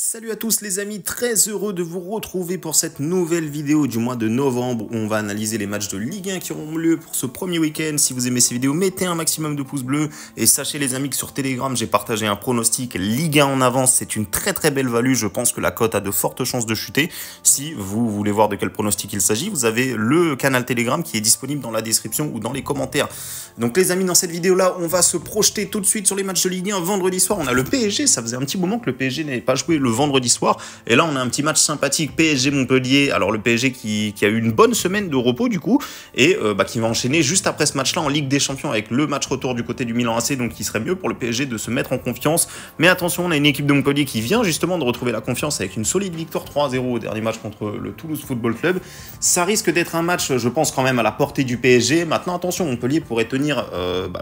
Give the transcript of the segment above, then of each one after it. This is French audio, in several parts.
Salut à tous les amis, très heureux de vous retrouver pour cette nouvelle vidéo du mois de novembre où on va analyser les matchs de Ligue 1 qui auront lieu pour ce premier week-end. Si vous aimez ces vidéos, mettez un maximum de pouces bleus et sachez les amis que sur Telegram, j'ai partagé un pronostic Ligue 1 en avance. C'est une très belle value, je pense que la cote a de fortes chances de chuter. Si vous voulez voir de quel pronostic il s'agit, vous avez le canal Telegram qui est disponible dans la description ou dans les commentaires. Donc les amis, dans cette vidéo-là, on va se projeter tout de suite sur les matchs de Ligue 1. Vendredi soir, on a le PSG, ça faisait un petit moment que le PSG n'avait pas joué le vendredi soir. Et là, on a un petit match sympathique PSG-Montpellier. Alors, le PSG qui a eu une bonne semaine de repos, du coup, et qui va enchaîner juste après ce match-là en Ligue des Champions avec le match retour du côté du Milan AC. Donc, il serait mieux pour le PSG de se mettre en confiance. Mais attention, on a une équipe de Montpellier qui vient justement de retrouver la confiance avec une solide victoire 3-0 au dernier match contre le Toulouse Football Club. Ça risque d'être un match, je pense, quand même à la portée du PSG. Maintenant, attention, Montpellier pourrait tenir,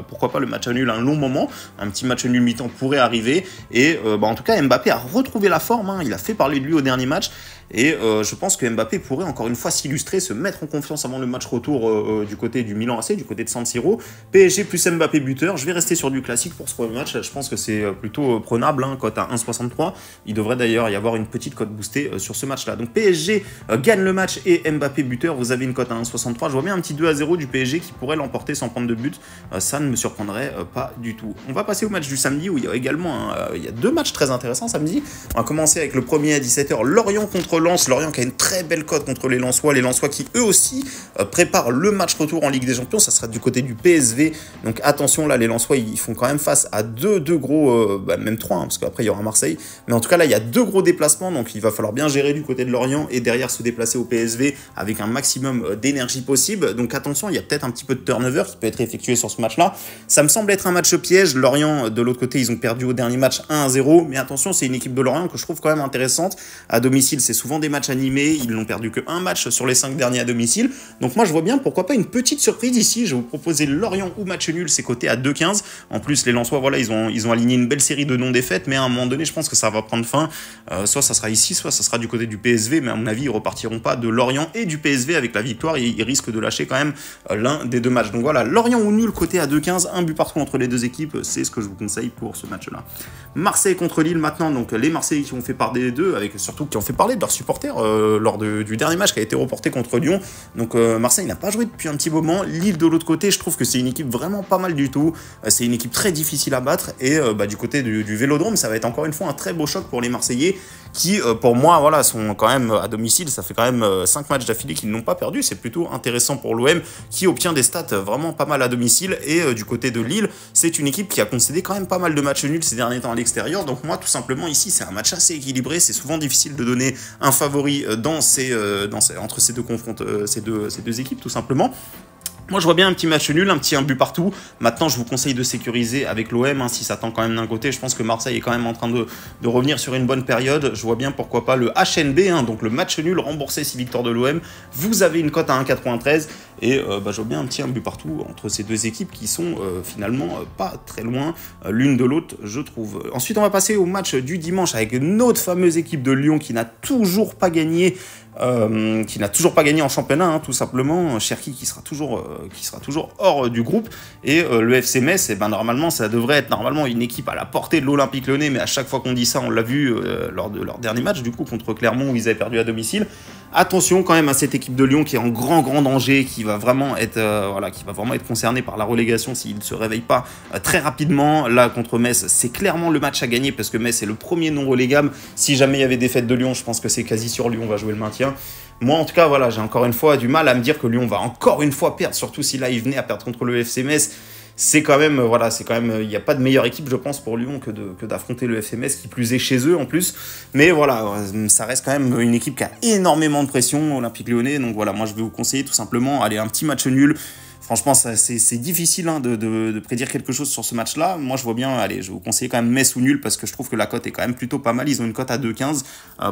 pourquoi pas, le match nul un long moment. Un petit match nul mi-temps pourrait arriver. Et en tout cas, Mbappé a retrouvé la forme. Il a fait parler de lui au dernier match et je pense que Mbappé pourrait encore une fois s'illustrer, se mettre en confiance avant le match retour du côté du Milan AC, du côté de San Siro. PSG plus Mbappé buteur, je vais rester sur du classique pour ce premier match, je pense que c'est plutôt prenable, cote à 1,63. Il devrait d'ailleurs y avoir une petite cote boostée sur ce match-là. Donc PSG gagne le match et Mbappé buteur, vous avez une cote à 1,63. Je vois bien un petit 2-0 du PSG qui pourrait l'emporter sans prendre de but, ça ne me surprendrait pas du tout. On va passer au match du samedi où il y a également il y a deux matchs très intéressants samedi. On va commencer avec le premier à 17h, Lorient contre Lens. Lorient qui a une très belle cote contre les Lensois qui eux aussi préparent le match retour en Ligue des Champions. Ça sera du côté du PSV. Donc attention, là les Lensois ils font quand même face à deux gros, même trois, parce qu'après il y aura Marseille. Mais en tout cas là il y a deux gros déplacements, donc il va falloir bien gérer du côté de Lorient et derrière se déplacer au PSV avec un maximum d'énergie possible. Donc attention, il y a peut-être un petit peu de turnover qui peut être effectué sur ce match-là. Ça me semble être un match piège. Lorient de l'autre côté ils ont perdu au dernier match 1-0, mais attention, c'est une équipe de Lorient que je trouve quand même intéressante. À domicile, c'est souvent des matchs animés. Ils n'ont perdu que un match sur les 5 derniers à domicile. Donc moi, je vois bien, pourquoi pas une petite surprise ici. Je vais vous proposer Lorient ou match nul. C'est coté à 2,15. En plus, les Lensois, voilà, ils ont aligné une belle série de non-défaites. Mais à un moment donné, je pense que ça va prendre fin. Soit ça sera ici, soit ça sera du côté du PSV. Mais à mon avis, ils repartiront pas de Lorient et du PSV avec la victoire. Ils risquent de lâcher quand même l'un des deux matchs. Donc voilà, Lorient ou nul coté à 2,15. Un but partout entre les deux équipes. C'est ce que je vous conseille pour ce match-là. Marseille contre Lille maintenant. Donc les Marseillais qui ont fait parler des deux, avec surtout qui ont fait parler de leurs supporters lors du dernier match qui a été reporté contre Lyon. Donc Marseille n'a pas joué depuis un petit moment. Lille de l'autre côté, je trouve que c'est une équipe vraiment pas mal du tout. C'est une équipe très difficile à battre et du côté du Vélodrome, ça va être encore une fois un très beau choc pour les Marseillais qui, pour moi, voilà, sont quand même à domicile. Ça fait quand même 5 matchs d'affilée qu'ils n'ont pas perdu. C'est plutôt intéressant pour l'OM qui obtient des stats vraiment pas mal à domicile. Et du côté de Lille, c'est une équipe qui a concédé quand même pas mal de matchs nuls ces derniers temps à l'extérieur. Donc moi, tout simplement, ici, c'est un match assez équilibré. C'est souvent difficile de donner un favori entre ces deux confrontes, ces deux équipes, tout simplement. Moi, je vois bien un petit match nul, un but partout. Maintenant, je vous conseille de sécuriser avec l'OM, si ça tend quand même d'un côté. Je pense que Marseille est quand même en train de revenir sur une bonne période. Je vois bien, pourquoi pas, le HNB, donc le match nul remboursé 6 victoires de l'OM. Vous avez une cote à 1,93. Et je vois bien un but partout entre ces deux équipes qui sont finalement pas très loin l'une de l'autre, je trouve. Ensuite, on va passer au match du dimanche avec notre fameuse équipe de Lyon qui n'a toujours pas gagné. En championnat, tout simplement. Cherki qui sera toujours hors du groupe. Et le FC Metz, normalement, ça devrait être une équipe à la portée de l'Olympique Lyonnais, mais à chaque fois qu'on dit ça, on l'a vu lors de leur dernier match, du coup, contre Clermont, où ils avaient perdu à domicile. Attention quand même à cette équipe de Lyon qui est en grand danger, qui va vraiment être concernée par la relégation s'il ne se réveille pas très rapidement. Là, contre Metz, c'est clairement le match à gagner parce que Metz est le premier non relégable. Si jamais il y avait défaite de Lyon, je pense que c'est quasi sûr, Lyon va jouer le maintien. Moi, en tout cas, voilà, j'ai encore une fois du mal à me dire que Lyon va encore une fois perdre, surtout si là, il venait à perdre contre le FC Metz. C'est quand même, il n'y a pas de meilleure équipe, je pense, pour Lyon que d'affronter le FC Metz, qui plus est chez eux en plus. Mais voilà, ça reste quand même une équipe qui a énormément de pression, Olympique Lyonnais. Donc voilà, moi je vais vous conseiller tout simplement, allez, un petit match nul. Franchement, c'est difficile de prédire quelque chose sur ce match-là. Moi, je vois bien, allez, je vais vous conseiller quand même Metz ou nul parce que je trouve que la cote est quand même plutôt pas mal. Ils ont une cote à 2,15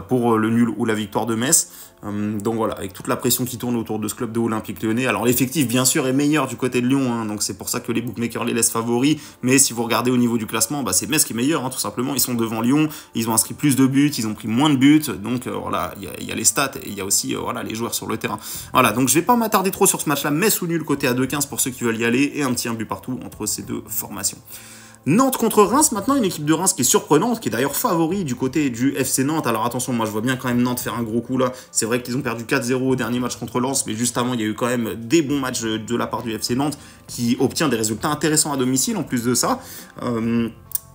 pour le nul ou la victoire de Metz. Donc voilà, avec toute la pression qui tourne autour de ce club de Olympique Lyonnais. Alors l'effectif, bien sûr, est meilleur du côté de Lyon, donc c'est pour ça que les bookmakers les laissent favoris. Mais si vous regardez au niveau du classement, c'est Metz qui est meilleur, tout simplement. Ils sont devant Lyon, ils ont inscrit plus de buts, ils ont pris moins de buts. Donc voilà, il y a les stats et il y a aussi les joueurs sur le terrain. Voilà, donc je vais pas m'attarder trop sur ce match-là. Metz ou nul côté à 2,15 pour ceux qui veulent y aller et un petit but partout entre ces deux formations. Nantes contre Reims, maintenant une équipe de Reims qui est surprenante, qui est d'ailleurs favori du côté du FC Nantes. Alors attention, moi je vois bien quand même Nantes faire un gros coup là. C'est vrai qu'ils ont perdu 4-0 au dernier match contre Lens, mais juste avant il y a eu quand même des bons matchs de la part du FC Nantes qui obtient des résultats intéressants à domicile en plus de ça.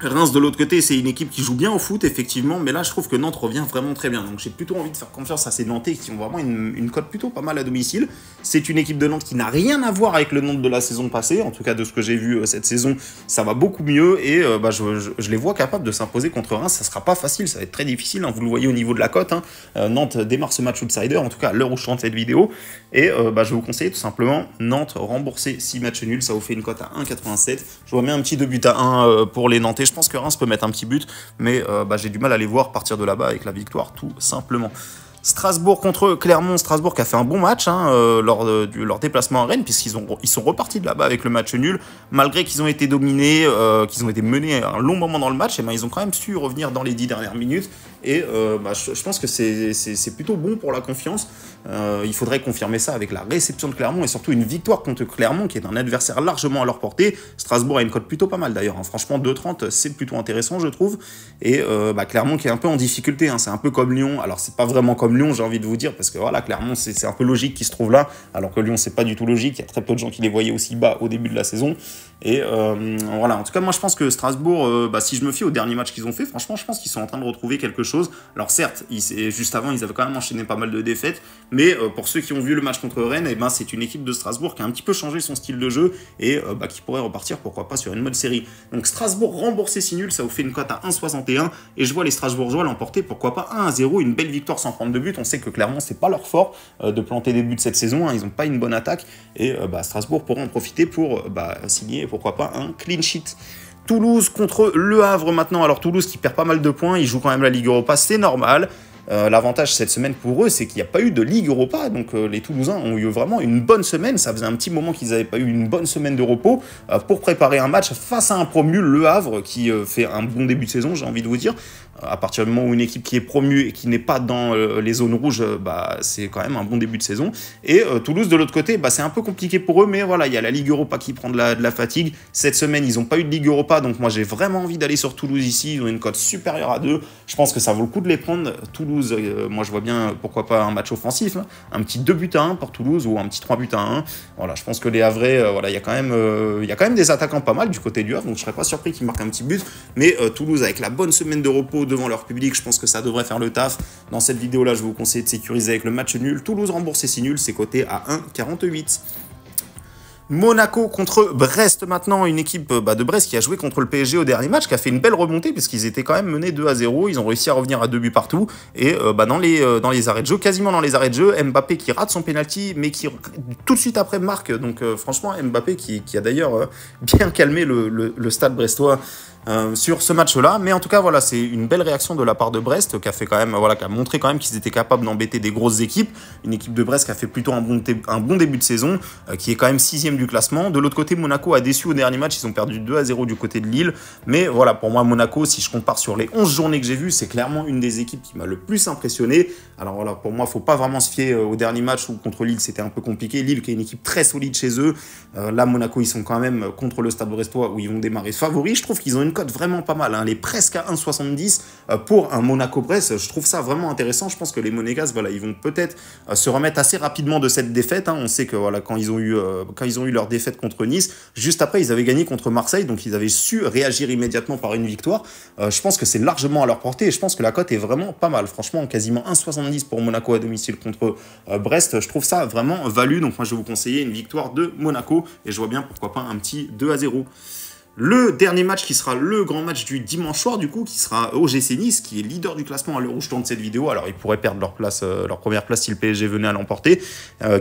Reims de l'autre côté, c'est une équipe qui joue bien au foot, effectivement, mais là je trouve que Nantes revient vraiment très bien. Donc j'ai plutôt envie de faire confiance à ces Nantais qui ont vraiment une cote plutôt pas mal à domicile. C'est une équipe de Nantes qui n'a rien à voir avec le Nantes de la saison passée, en tout cas de ce que j'ai vu cette saison, ça va beaucoup mieux et je les vois capables de s'imposer contre Reims. Ça sera pas facile, ça va être très difficile, hein, vous le voyez au niveau de la cote. Nantes démarre ce match outsider, en tout cas à l'heure où je tourne cette vidéo, et je vais vous conseiller tout simplement Nantes rembourser 6 matchs nuls, ça vous fait une cote à 1,87. Je vois bien un petit 2 buts à 1 pour les Nantais. Je pense que Reims peut mettre un petit but, mais j'ai du mal à les voir partir de là-bas avec la victoire, tout simplement. Strasbourg contre Clermont, Strasbourg qui a fait un bon match lors de leur déplacement à Rennes, puisqu'ils sont repartis de là-bas avec le match nul, malgré qu'ils ont été dominés, qu'ils ont été menés un long moment dans le match, et ils ont quand même su revenir dans les 10 dernières minutes, et je pense que c'est plutôt bon pour la confiance. Il faudrait confirmer ça avec la réception de Clermont, et surtout une victoire contre Clermont, qui est un adversaire largement à leur portée. Strasbourg a une cote plutôt pas mal d'ailleurs, franchement 2,30 c'est plutôt intéressant je trouve, et Clermont qui est un peu en difficulté, c'est un peu comme Lyon. Alors c'est pas vraiment comme Lyon, j'ai envie de vous dire, parce que voilà, Clermont c'est un peu logique qu'ils se trouvent là, alors que Lyon c'est pas du tout logique. Il y a très peu de gens qui les voyaient aussi bas au début de la saison, et voilà, en tout cas moi je pense que Strasbourg, si je me fie au dernier match qu'ils ont fait, franchement je pense qu'ils sont en train de retrouver quelque chose. Alors certes, juste avant ils avaient quand même enchaîné pas mal de défaites, mais pour ceux qui ont vu le match contre Rennes, c'est une équipe de Strasbourg qui a un petit peu changé son style de jeu, et qui pourrait repartir pourquoi pas sur une mode série. Donc Strasbourg remboursé 6 nuls, ça vous fait une cote à 1,61, et je vois les Strasbourgeois l'emporter pourquoi pas 1-0, une belle victoire sans prendre de but. On sait que clairement c'est pas leur fort de planter des buts cette saison, ils n'ont pas une bonne attaque, et Strasbourg pourrait en profiter pour signer pourquoi pas un clean sheet. Toulouse contre Le Havre maintenant. Alors Toulouse qui perd pas mal de points, ils jouent quand même la Ligue Europa, c'est normal. L'avantage cette semaine pour eux, c'est qu'il n'y a pas eu de Ligue Europa, donc les Toulousains ont eu vraiment une bonne semaine. Ça faisait un petit moment qu'ils n'avaient pas eu une bonne semaine de repos pour préparer un match face à un promu, Le Havre, qui fait un bon début de saison, j'ai envie de vous dire. À partir du moment où une équipe qui est promue et qui n'est pas dans les zones rouges, c'est quand même un bon début de saison. Et Toulouse, de l'autre côté, c'est un peu compliqué pour eux, mais voilà, il y a la Ligue Europa qui prend de la fatigue. Cette semaine, ils n'ont pas eu de Ligue Europa, donc moi j'ai vraiment envie d'aller sur Toulouse ici. Ils ont une cote supérieure à 2. Je pense que ça vaut le coup de les prendre. Toulouse, moi je vois bien, pourquoi pas un match offensif, hein. Un petit 2 buts à 1 pour Toulouse ou un petit 3 buts à 1. Voilà, je pense que les Havrais, il y a quand même des attaquants pas mal du côté du Havre, donc je serais pas surpris qu'ils marquent un petit but. Mais Toulouse, avec la bonne semaine de repos devant leur public, je pense que ça devrait faire le taf. Dans cette vidéo là, je vous conseille de sécuriser avec le match nul. Toulouse remboursé 6 nuls, c'est coté à 1,48. Monaco contre Brest maintenant, une équipe de Brest qui a joué contre le PSG au dernier match, qui a fait une belle remontée puisqu'ils étaient quand même menés 2-0, ils ont réussi à revenir à 2 buts partout, et dans les arrêts de jeu, quasiment dans les arrêts de jeu, Mbappé qui rate son penalty mais qui tout de suite après marque, donc franchement Mbappé qui a d'ailleurs bien calmé le stade brestois sur ce match-là. Mais en tout cas, voilà, c'est une belle réaction de la part de Brest qui a fait quand même, qui a montré quand même qu'ils étaient capables d'embêter des grosses équipes. Une équipe de Brest qui a fait plutôt un bon début de saison, qui est quand même 6e du classement. De l'autre côté, Monaco a déçu au dernier match, ils ont perdu 2-0 du côté de Lille. Mais voilà, pour moi, Monaco, si je compare sur les 11 journées que j'ai vues, c'est clairement une des équipes qui m'a le plus impressionné. Alors voilà, pour moi, il ne faut pas vraiment se fier au dernier match où contre Lille, c'était un peu compliqué. Lille qui est une équipe très solide chez eux. Là, Monaco, ils sont quand même contre le Stade brestois où ils vont démarrer favoris. Je trouve qu'ils ont une cote vraiment pas mal, hein. Elle est presque à 1,70 pour un Monaco-Brest. Je trouve ça vraiment intéressant. Je pense que les Monégasques, voilà, ils vont peut-être se remettre assez rapidement de cette défaite, hein. On sait que voilà, quand ils ont eu leur défaite contre Nice, juste après, ils avaient gagné contre Marseille, donc ils avaient su réagir immédiatement par une victoire. Je pense que c'est largement à leur portée et je pense que la cote est vraiment pas mal. Franchement, quasiment 1,70 pour Monaco à domicile contre Brest. Je trouve ça vraiment value. Donc moi, je vais vous conseiller une victoire de Monaco et je vois bien pourquoi pas un petit 2-0. Le dernier match qui sera le grand match du dimanche soir, du coup, qui sera OGC Nice, qui est leader du classement à l'heure où je tourne cette vidéo. Alors, ils pourraient perdre leur première place si le PSG venait à l'emporter.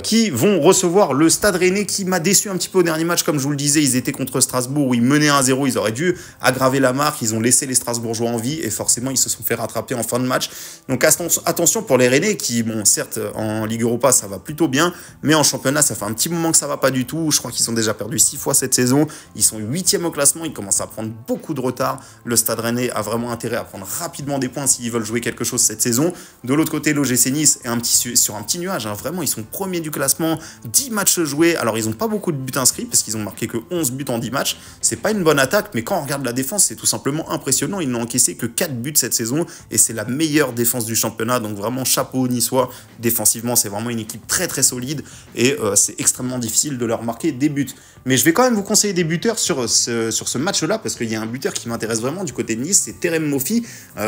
Qui vont recevoir le Stade Rennais, qui m'a déçu un petit peu au dernier match. Comme je vous le disais, ils étaient contre Strasbourg, où ils menaient 1-0. Ils auraient dû aggraver la marque. Ils ont laissé les Strasbourgeois en vie. Et forcément, ils se sont fait rattraper en fin de match. Donc, attention pour les Rennais, qui, bon, certes, en Ligue Europa, ça va plutôt bien. Mais en championnat, ça fait un petit moment que ça va pas du tout. Je crois qu'ils ont déjà perdu 6 fois cette saison. Ils sont 8e au classement. classement, ils commencent à prendre beaucoup de retard. Le Stade Rennais a vraiment intérêt à prendre rapidement des points s'ils veulent jouer quelque chose cette saison. De l'autre côté, l'OGC Nice est sur un petit nuage. Hein. Vraiment, ils sont premiers du classement, 10 matchs joués. Alors, ils n'ont pas beaucoup de buts inscrits parce qu'ils ont marqué que 11 buts en 10 matchs. C'est pas une bonne attaque, mais quand on regarde la défense, c'est tout simplement impressionnant. Ils n'ont encaissé que 4 buts cette saison et c'est la meilleure défense du championnat. Donc, vraiment, chapeau aux Niçois. Défensivement, c'est vraiment une équipe très très solide et c'est extrêmement difficile de leur marquer des buts. Mais je vais quand même vous conseiller des buteurs sur ce match-là parce qu'il y a un buteur qui m'intéresse vraiment du côté de Nice, c'est Terem Moffi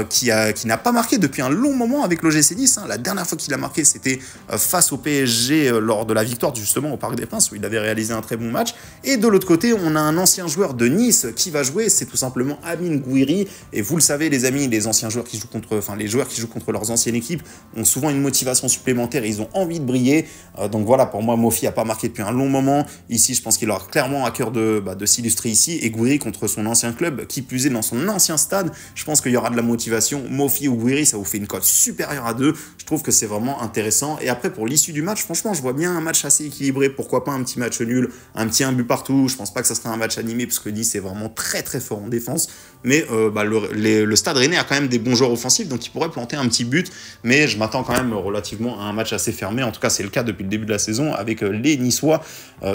qui n'a pas marqué depuis un long moment avec l'OGC Nice. Hein. La dernière fois qu'il a marqué, c'était face au PSG lors de la victoire justement au Parc des Princes où il avait réalisé un très bon match. Et de l'autre côté, on a un ancien joueur de Nice qui va jouer, c'est tout simplement Amine Gouiri. Et vous le savez les amis, les anciens joueurs qui jouent les joueurs qui jouent contre leurs anciennes équipes ont souvent une motivation supplémentaire, ils ont envie de briller. Donc voilà, pour moi, Moffi n'a pas marqué depuis un long moment. Ici, je pense qu'il aura clairement à cœur de s'illustrer ici. Et Gouiri contre son ancien club, qui plus est dans son ancien stade, je pense qu'il y aura de la motivation. Moffi ou Gouiri, ça vous fait une cote supérieure à 2. Je trouve que c'est vraiment intéressant. Et après, pour l'issue du match, franchement, je vois bien un match assez équilibré. Pourquoi pas un petit match nul, un but partout. Je pense pas que ça serait un match animé parce que Nice est vraiment très très fort en défense. Mais le Stade Rennais a quand même des bons joueurs offensifs, donc il pourrait planter un petit but. Mais je m'attends quand même relativement à un match assez fermé. En tout cas, c'est le cas depuis le début de la saison avec les Niçois.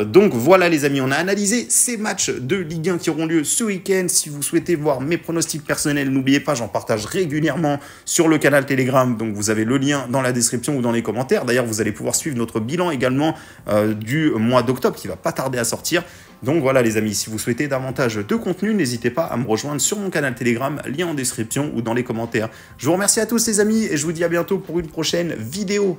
Donc voilà les amis, on a analysé ces matchs de Ligue 1 qui auront lieu ce week-end. Si vous souhaitez voir mes pronostics personnels, n'oubliez pas, j'en partage régulièrement sur le canal Telegram. Donc vous avez le lien dans la description ou dans les commentaires. D'ailleurs, vous allez pouvoir suivre notre bilan également du mois d'octobre qui va pas tarder à sortir. Donc voilà les amis, si vous souhaitez davantage de contenu, n'hésitez pas à me rejoindre sur mon canal Telegram, lien en description ou dans les commentaires. Je vous remercie à tous les amis et je vous dis à bientôt pour une prochaine vidéo.